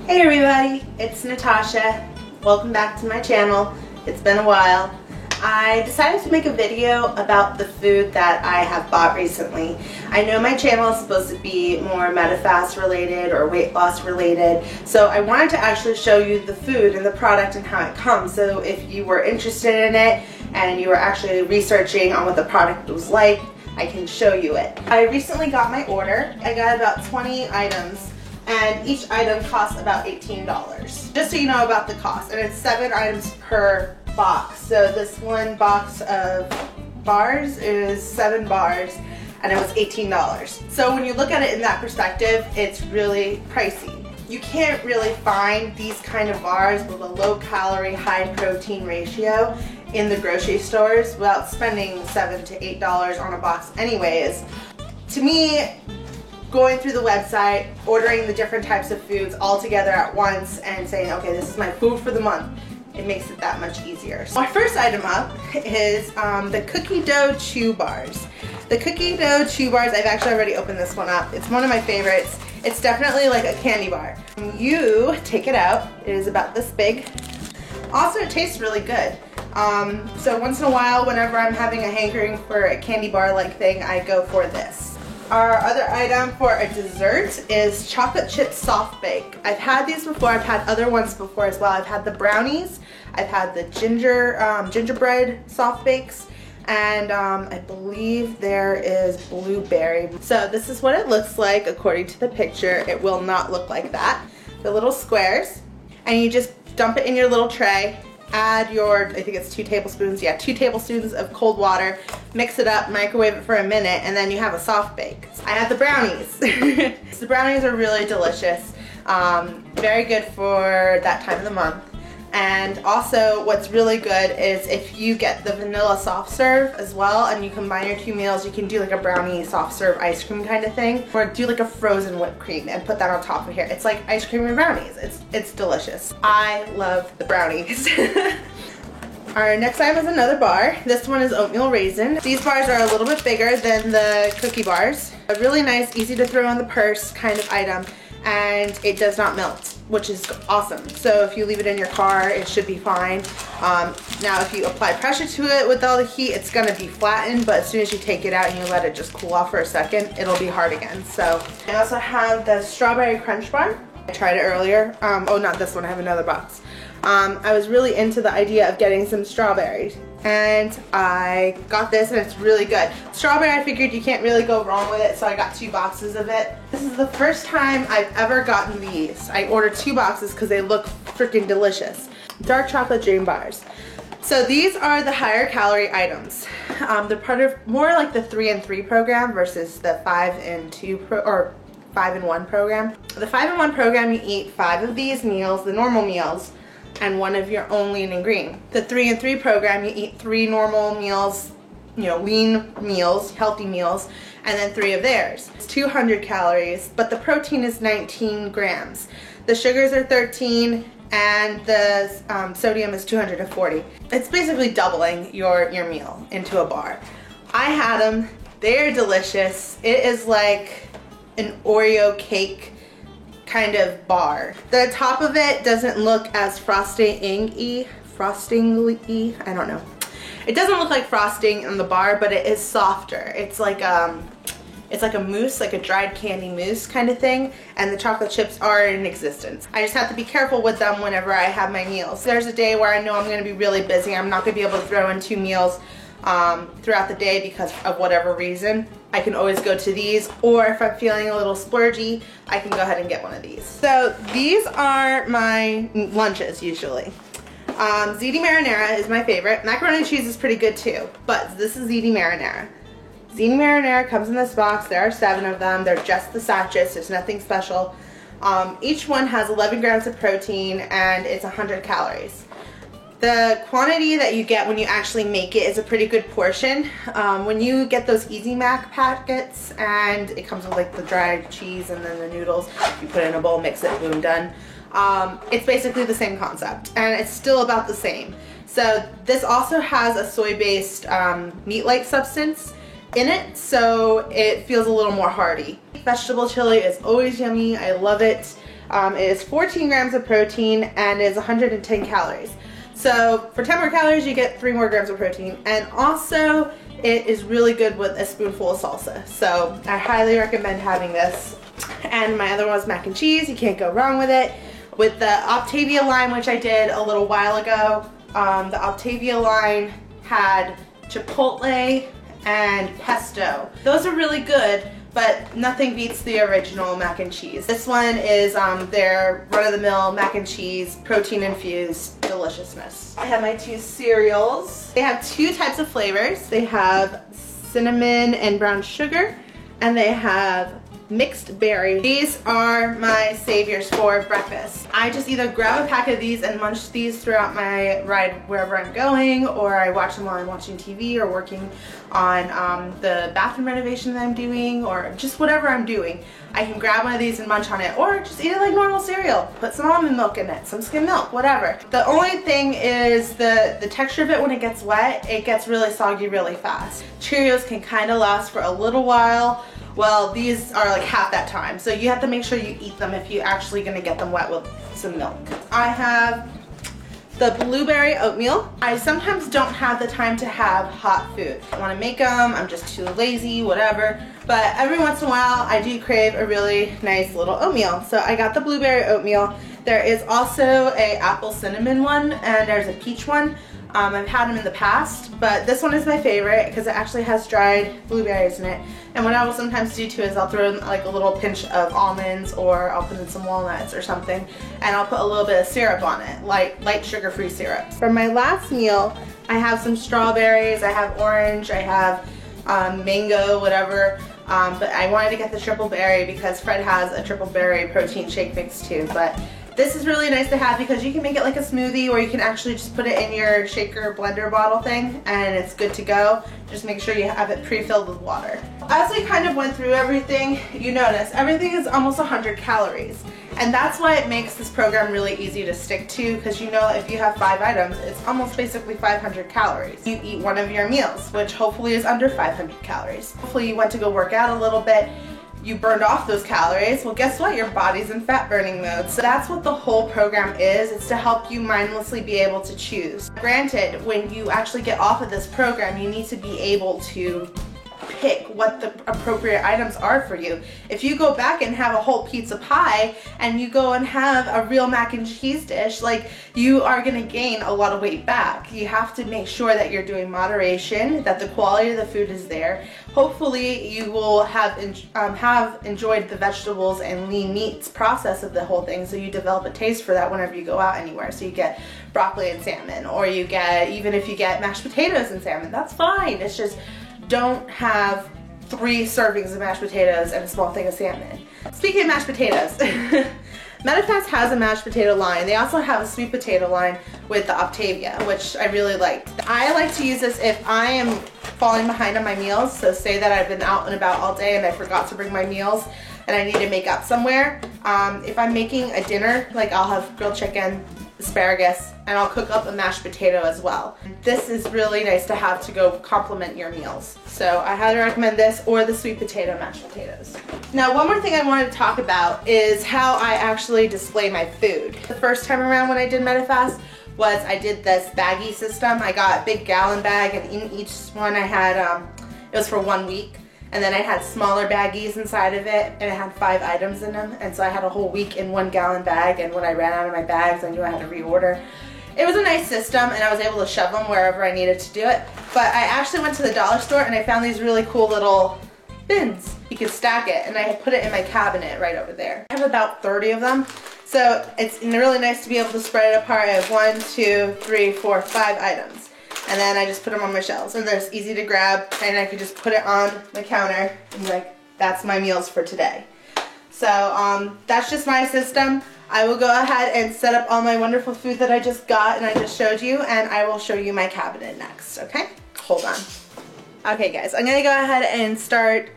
Hey everybody, it's Natasha. Welcome back to my channel. It's been a while. I decided to make a video about the food that I have bought recently. I know my channel is supposed to be more MetaFast related or weight loss related, so I wanted to actually show you the food and the product and how it comes. So if you were interested in it and you were actually researching on what the product was like, I can show you it. I recently got my order. I got about 20 items. And each item costs about $18. Just so you know about the cost, and it's 7 items per box. So this one box of bars is 7 bars, and it was $18. So when you look at it in that perspective, it's really pricey. You can't really find these kind of bars with a low calorie, high protein ratio in the grocery stores without spending $7 to $8 on a box anyways. To me, going through the website, ordering the different types of foods all together at once and saying, okay, this is my food for the month, it makes it that much easier. So my first item up is the cookie dough chew bars. The cookie dough chew bars, I've actually already opened this one up. It's one of my favorites. It's definitely like a candy bar. You take it out, it is about this big. Also, it tastes really good. So once in a while, whenever I'm having a hankering for a candy bar like thing, I go for this. Our other item for a dessert is chocolate chip soft bake. I've had these before, I've had other ones before as well. I've had the brownies, I've had the gingerbread soft bakes, and I believe there is blueberry. So this is what it looks like according to the picture. It will not look like that. The little squares, and you just dump it in your little tray. Add your, I think it's 2 tablespoons, yeah, 2 tablespoons of cold water, mix it up, microwave it for a minute, and then you have a soft bake. I had the brownies. The brownies are really delicious, very good for that time of the month. And also what's really good is if you get the vanilla soft serve as well and you combine your 2 meals, you can do like a brownie soft serve ice cream kind of thing, or do like a frozen whipped cream and put that on top of here. It's like ice cream and brownies. It's delicious. I love the brownies. Our next item is another bar. This one is oatmeal raisin. These bars are a little bit bigger than the cookie bars. A really nice, easy to throw in the purse kind of item, and it does not melt, which is awesome. So if you leave it in your car, it should be fine. Now if you apply pressure to it with all the heat, it's gonna be flattened, but as soon as you take it out and you let it just cool off for a second, it'll be hard again. So I also have the strawberry crunch bar. I tried it earlier. Oh, not this one, I have another box. I was really into the idea of getting some strawberries, and I got this and it's really good. Strawberry, I figured you can't really go wrong with it, so I got 2 boxes of it. This is the first time I've ever gotten these. I ordered 2 boxes because they look freaking delicious. Dark chocolate dream bars. So these are the higher calorie items. They're part of more like the 3 and 3 program versus the 5 and 2 or 5 and 1 program. The 5 and 1 program, you eat 5 of these meals, the normal meals, and 1 of your own lean and green. The 3 and 3 program, you eat 3 normal meals, you know, lean meals, healthy meals, and then 3 of theirs. It's 200 calories, but the protein is 19 grams. The sugars are 13, and the sodium is 240. It's basically doubling your meal into a bar. I had them, they're delicious. It is like an Oreo cake kind of bar. The top of it doesn't look as frosting-y, I don't know. It doesn't look like frosting on the bar, but it is softer. It's like a mousse, like a dried candy mousse kind of thing, and the chocolate chips are in existence. I just have to be careful with them whenever I have my meals. There's a day where I know I'm gonna be really busy, I'm not gonna be able to throw in 2 meals throughout the day because of whatever reason. I can always go to these, or if I'm feeling a little splurgy, I can go ahead and get one of these. So these are my lunches usually. Ziti marinara is my favorite. Macaroni and cheese is pretty good too, but this is ziti marinara. Ziti marinara comes in this box. There are 7 of them. They're just the sachets. There's nothing special. Each one has 11 grams of protein and it's 100 calories. The quantity that you get when you actually make it is a pretty good portion. When you get those Easy Mac packets and it comes with like the dried cheese and then the noodles, you put it in a bowl, mix it, boom, done. It's basically the same concept and it's still about the same. So this also has a soy-based meat-like substance in it, so it feels a little more hearty. Vegetable chili is always yummy. I love it. It is 14 grams of protein and is 110 calories. So for 10 more calories, you get 3 more grams of protein. And also, it is really good with a spoonful of salsa. So I highly recommend having this. And my other one was mac and cheese. You can't go wrong with it. With the Optavia line, which I did a little while ago, the Optavia line had chipotle and pesto. Those are really good, but nothing beats the original mac and cheese. This one is their run-of-the-mill mac and cheese, protein-infused deliciousness. I have my 2 cereals. They have 2 types of flavors. They have cinnamon and brown sugar, and they have mixed berry. These are my saviors for breakfast. I just either grab a pack of these and munch these throughout my ride wherever I'm going, or I watch them while I'm watching TV or working on the bathroom renovation that I'm doing, or just whatever I'm doing. I can grab one of these and munch on it, or just eat it like normal cereal. Put some almond milk in it, some skim milk, whatever. The only thing is the texture of it when it gets wet, it gets really soggy really fast. Cheerios can kind of last for a little while. Well, these are like half that time, so you have to make sure you eat them if you're actually gonna get them wet with some milk. I have the blueberry oatmeal. I sometimes don't have the time to have hot food. I wanna make them, I'm just too lazy, whatever. But every once in a while, I do crave a really nice little oatmeal. So I got the blueberry oatmeal. There is also a apple cinnamon one, and there's a peach one. I've had them in the past, but this one is my favorite because it actually has dried blueberries in it. And what I will sometimes do too is I'll throw in like a little pinch of almonds, or I'll put in some walnuts or something, and I'll put a little bit of syrup on it, light sugar-free syrup. For my last meal, I have some strawberries, I have orange, I have mango, whatever. But I wanted to get the triple berry because Fred has a triple berry protein shake mix too. But this is really nice to have because you can make it like a smoothie, or you can actually just put it in your shaker blender bottle thing and it's good to go. Just make sure you have it pre-filled with water. As we kind of went through everything, you notice everything is almost 100 calories. And that's why it makes this program really easy to stick to, because you know if you have 5 items, it's almost basically 500 calories. You eat one of your meals, which hopefully is under 500 calories. Hopefully you went to go work out a little bit, you burned off those calories. Well, guess what? Your body's in fat burning mode. So that's what the whole program is. It's to help you mindlessly be able to choose. Granted, when you actually get off of this program, you need to be able to pick what the appropriate items are for you. If you go back and have a whole pizza pie and you go and have a real mac and cheese dish, like, you are going to gain a lot of weight back. You have to make sure that you're doing moderation, that the quality of the food is there. Hopefully you will have enjoyed the vegetables and lean meats process of the whole thing, so you develop a taste for that whenever you go out anywhere. So you get broccoli and salmon, or you get, even if you get mashed potatoes and salmon, that's fine. It's just, don't have 3 servings of mashed potatoes and a small thing of salmon. Speaking of mashed potatoes, Medifast has a mashed potato line. They also have a sweet potato line with the Optavia, which I really like. I like to use this if I am falling behind on my meals. So say that I've been out and about all day and I forgot to bring my meals and I need to make up somewhere. If I'm making a dinner, like I'll have grilled chicken, asparagus, and I'll cook up a mashed potato as well. This is really nice to have to go complement your meals. So I highly recommend this, or the sweet potato mashed potatoes. Now, one more thing I wanted to talk about is how I actually display my food. The first time around when I did Medifast was I did this baggie system. I got a big gallon bag, and in each one I had, it was for 1 week. And then I had smaller baggies inside of it, and it had 5 items in them. And so I had a whole week in 1 gallon bag, and when I ran out of my bags, I knew I had to reorder. It was a nice system, and I was able to shove them wherever I needed to do it. But I actually went to the dollar store, and I found these really cool little bins. You could stack it, and I put it in my cabinet right over there. I have about 30 of them. So it's really nice to be able to spread it apart. I have 1, 2, 3, 4, 5 items. And then I just put them on my shelves, and they're easy to grab, and I could just put it on the counter and be like, that's my meals for today. So that's just my system. I will go ahead and set up all my wonderful food that I just got and I just showed you, and I will show you my cabinet next, okay? Hold on. Okay guys, I'm gonna go ahead and start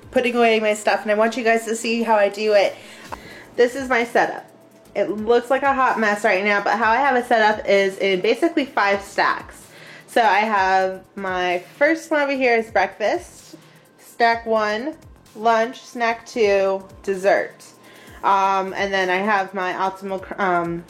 putting away my stuff, and I want you guys to see how I do it. This is my setup. It looks like a hot mess right now, but how I have it set up is in basically 5 stacks. So I have my first one over here is breakfast, stack 1, lunch, snack 2, dessert. And then I have my Optimal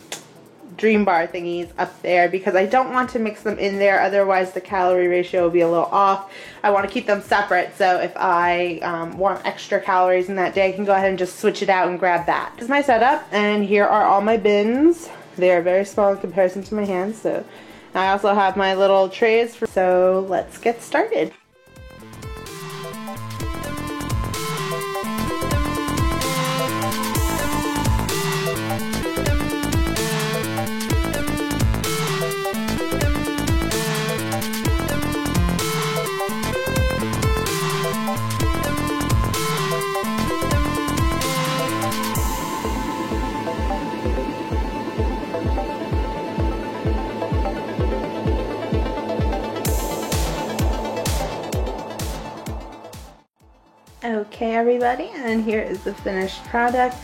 Dream Bar thingies up there because I don't want to mix them in there, otherwise the calorie ratio will be a little off. I want to keep them separate, so if I want extra calories in that day, I can go ahead and just switch it out and grab that. This is my setup, and here are all my bins. They are very small in comparison to my hands, so I also have my little trays. So let's get started. Okay everybody, and here is the finished product.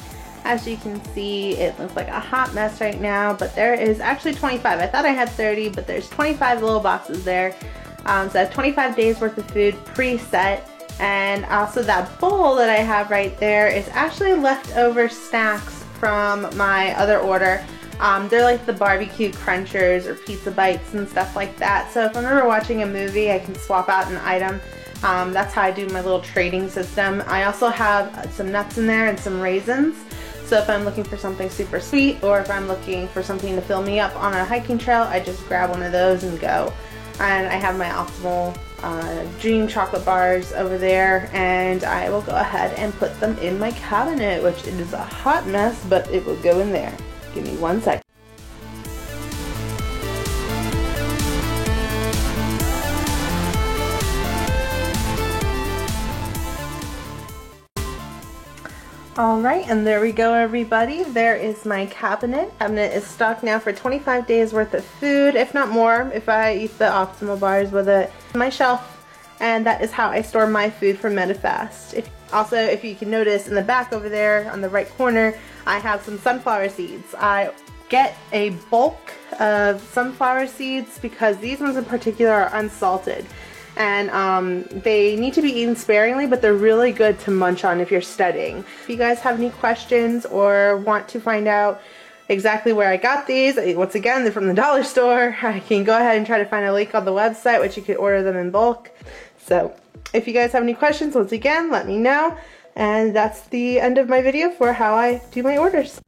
As you can see, it looks like a hot mess right now, but there is actually 25. I thought I had 30, but there's 25 little boxes there. So I have 25 days worth of food preset, and also that bowl that I have right there is actually leftover snacks from my other order. They're like the barbecue crunchers or pizza bites and stuff like that. So if I'm ever watching a movie, I can swap out an item. That's how I do my little trading system. I also have some nuts in there and some raisins. So if I'm looking for something super sweet, or if I'm looking for something to fill me up on a hiking trail, I just grab one of those and go. And I have my Optimal Dream chocolate bars over there, and I will go ahead and put them in my cabinet, which it is a hot mess, but it will go in there. Give me 1 second. Alright, and there we go everybody. There is my cabinet. Cabinet is stocked now for 25 days worth of food, if not more, if I eat the Optimal bars with it. My shelf, and that is how I store my food for Medifast. Also, if you can notice in the back over there on the right corner, I have some sunflower seeds. I get a bulk of sunflower seeds because these ones in particular are unsalted. And they need to be eaten sparingly, but they're really good to munch on if you're studying. If you guys have any questions or want to find out exactly where I got these, once again, they're from the dollar store. I can go ahead and try to find a link on the website, which you could order them in bulk. So if you guys have any questions, once again, let me know. And that's the end of my video for how I do my orders.